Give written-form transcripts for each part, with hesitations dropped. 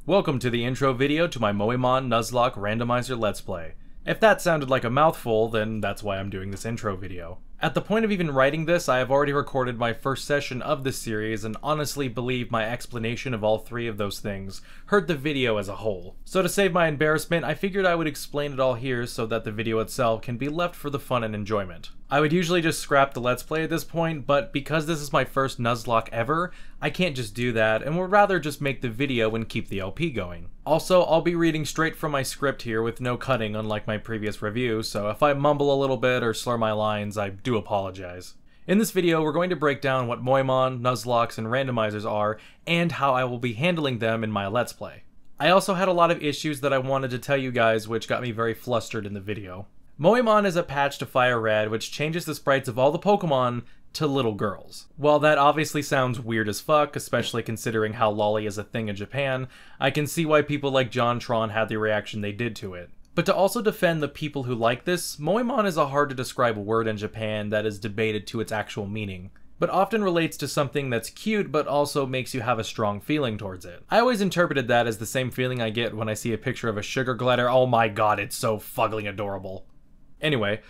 Welcome to the intro video to my Moemon Nuzlocke Randomizer Let's Play. If that sounded like a mouthful, then that's why I'm doing this intro video. At the point of even writing this, I have already recorded my first session of this series and honestly believe my explanation of all three of those things hurt the video as a whole. So to save my embarrassment, I figured I would explain it all here so that the video itself can be left for the fun and enjoyment. I would usually just scrap the Let's Play at this point, but because this is my first Nuzlocke ever, I can't just do that and would rather just make the video and keep the LP going. Also, I'll be reading straight from my script here with no cutting unlike my previous review, so if I mumble a little bit or slur my lines, I do apologize. In this video, we're going to break down what Moemon, Nuzlockes, and randomizers are, and how I will be handling them in my Let's Play. I also had a lot of issues that I wanted to tell you guys, which got me very flustered in the video. Moemon is a patch to Fire Red, which changes the sprites of all the Pokemon to little girls. While that obviously sounds weird as fuck, especially considering how lolly is a thing in Japan, I can see why people like JonTron had the reaction they did to it. But to also defend the people who like this, Moemon is a hard to describe word in Japan that is debated to its actual meaning, but often relates to something that's cute but also makes you have a strong feeling towards it. I always interpreted that as the same feeling I get when I see a picture of a sugar glider. Oh my god, it's so fucking adorable. Anyway,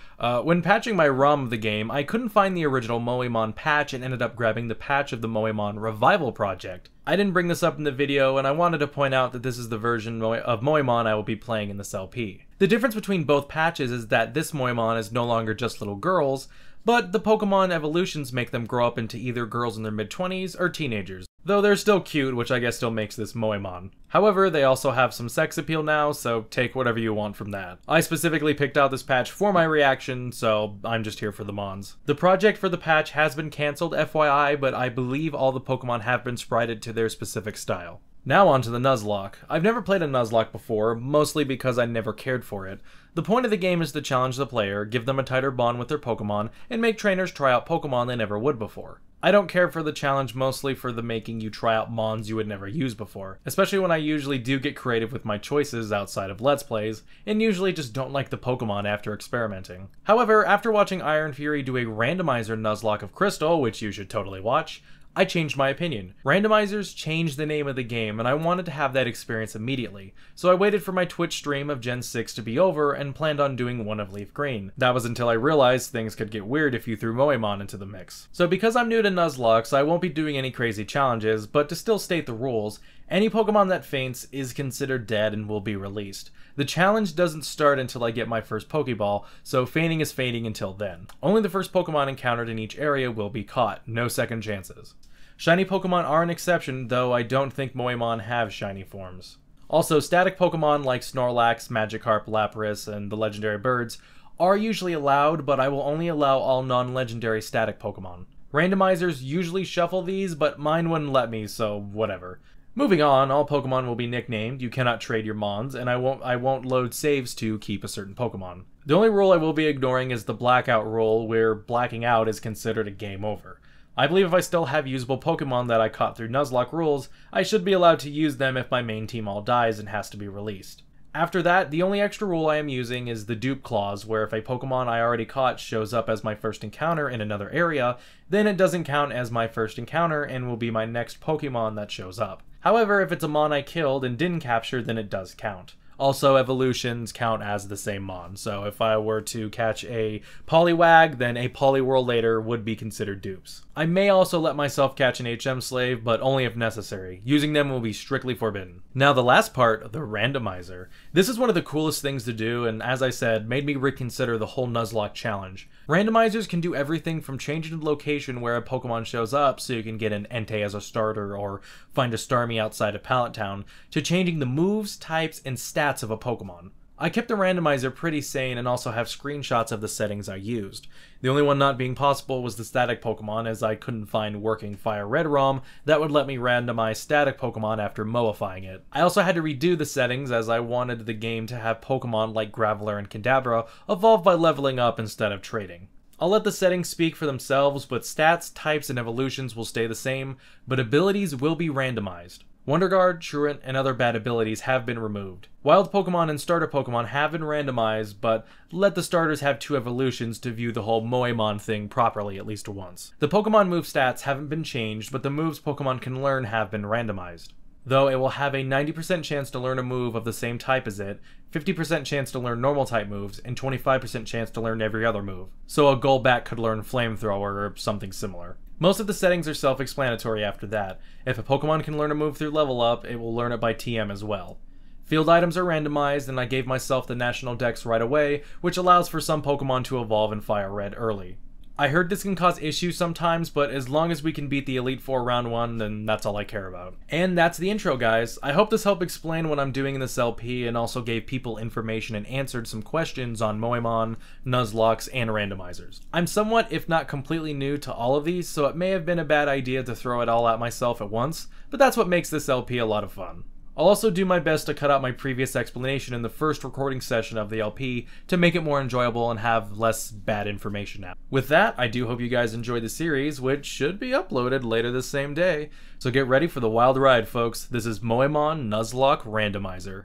when patching my ROM of the game, I couldn't find the original Moemon patch and ended up grabbing the patch of the Moemon Revival project. I didn't bring this up in the video, and I wanted to point out that this is the version of Moemon I will be playing in this LP. The difference between both patches is that this Moemon is no longer just little girls, but the Pokemon evolutions make them grow up into either girls in their mid-20s or teenagers. Though they're still cute, which I guess still makes this Moemon. However, they also have some sex appeal now, so take whatever you want from that. I specifically picked out this patch for my reaction, so I'm just here for the mons. The project for the patch has been cancelled, FYI, but I believe all the Pokemon have been sprited to their specific style. Now on to the Nuzlocke. I've never played a Nuzlocke before, mostly because I never cared for it. The point of the game is to challenge the player, give them a tighter bond with their Pokemon, and make trainers try out Pokemon they never would before. I don't care for the challenge mostly for the making you try out mons you would never use before, especially when I usually do get creative with my choices outside of Let's Plays, and usually just don't like the Pokemon after experimenting. However, after watching Iron Fury do a randomizer Nuzlocke of Crystal, which you should totally watch, I changed my opinion. Randomizers changed the name of the game, and I wanted to have that experience immediately, so I waited for my Twitch stream of Gen 6 to be over and planned on doing one of Leaf Green. That was until I realized things could get weird if you threw Moemon into the mix. So because I'm new to Nuzlockes, I won't be doing any crazy challenges, but to still state the rules, any Pokemon that faints is considered dead and will be released. The challenge doesn't start until I get my first Pokeball, so fainting is fainting until then. Only the first Pokemon encountered in each area will be caught, no second chances. Shiny Pokemon are an exception, though I don't think Moemon have shiny forms. Also, static Pokemon like Snorlax, Magikarp, Lapras, and the legendary birds are usually allowed, but I will only allow all non-legendary static Pokemon. Randomizers usually shuffle these, but mine wouldn't let me, so whatever. Moving on, all Pokemon will be nicknamed, you cannot trade your mons, and I won't load saves to keep a certain Pokemon. The only rule I will be ignoring is the blackout rule, where blacking out is considered a game over. I believe if I still have usable Pokemon that I caught through Nuzlocke rules, I should be allowed to use them if my main team all dies and has to be released. After that, the only extra rule I am using is the dupe clause, where if a Pokemon I already caught shows up as my first encounter in another area, then it doesn't count as my first encounter and will be my next Pokemon that shows up. However, if it's a mon I killed and didn't capture, then it does count. Also, evolutions count as the same mon, so if I were to catch a Poliwag, then a Poliwhirl later would be considered dupes. I may also let myself catch an HM Slave, but only if necessary. Using them will be strictly forbidden. Now the last part, the randomizer. This is one of the coolest things to do, and as I said, made me reconsider the whole Nuzlocke challenge. Randomizers can do everything from changing the location where a Pokemon shows up so you can get an Entei as a starter or find a Starmie outside of Pallet Town, to changing the moves, types, and stats of a Pokemon. I kept the randomizer pretty sane and also have screenshots of the settings I used. The only one not being possible was the static Pokemon, as I couldn't find working Fire Red ROM that would let me randomize static Pokemon after moifying it. I also had to redo the settings as I wanted the game to have Pokemon like Graveler and Kadabra evolve by leveling up instead of trading. I'll let the settings speak for themselves, but stats, types, and evolutions will stay the same, but abilities will be randomized. Wonder Guard, Truant, and other bad abilities have been removed. Wild Pokemon and starter Pokemon have been randomized, but let the starters have 2 evolutions to view the whole Moemon thing properly at least once. The Pokemon move stats haven't been changed, but the moves Pokemon can learn have been randomized. though it will have a 90% chance to learn a move of the same type as it, 50% chance to learn normal type moves, and 25% chance to learn every other move. So a Golbat could learn Flamethrower or something similar. Most of the settings are self-explanatory after that. If a Pokemon can learn a move through level up, it will learn it by TM as well. Field items are randomized, and I gave myself the National Dex right away, which allows for some Pokemon to evolve in Fire Red early. I heard this can cause issues sometimes, but as long as we can beat the Elite Four round 1, then that's all I care about. And that's the intro, guys. I hope this helped explain what I'm doing in this LP and also gave people information and answered some questions on Moemon, Nuzlockes, and randomizers. I'm somewhat, if not completely new to all of these, so it may have been a bad idea to throw it all at myself at once, but that's what makes this LP a lot of fun. I'll also do my best to cut out my previous explanation in the first recording session of the LP to make it more enjoyable and have less bad information now. With that, I do hope you guys enjoyed the series, which should be uploaded later this same day. So get ready for the wild ride, folks. This is Moemon Nuzlocke Randomizer.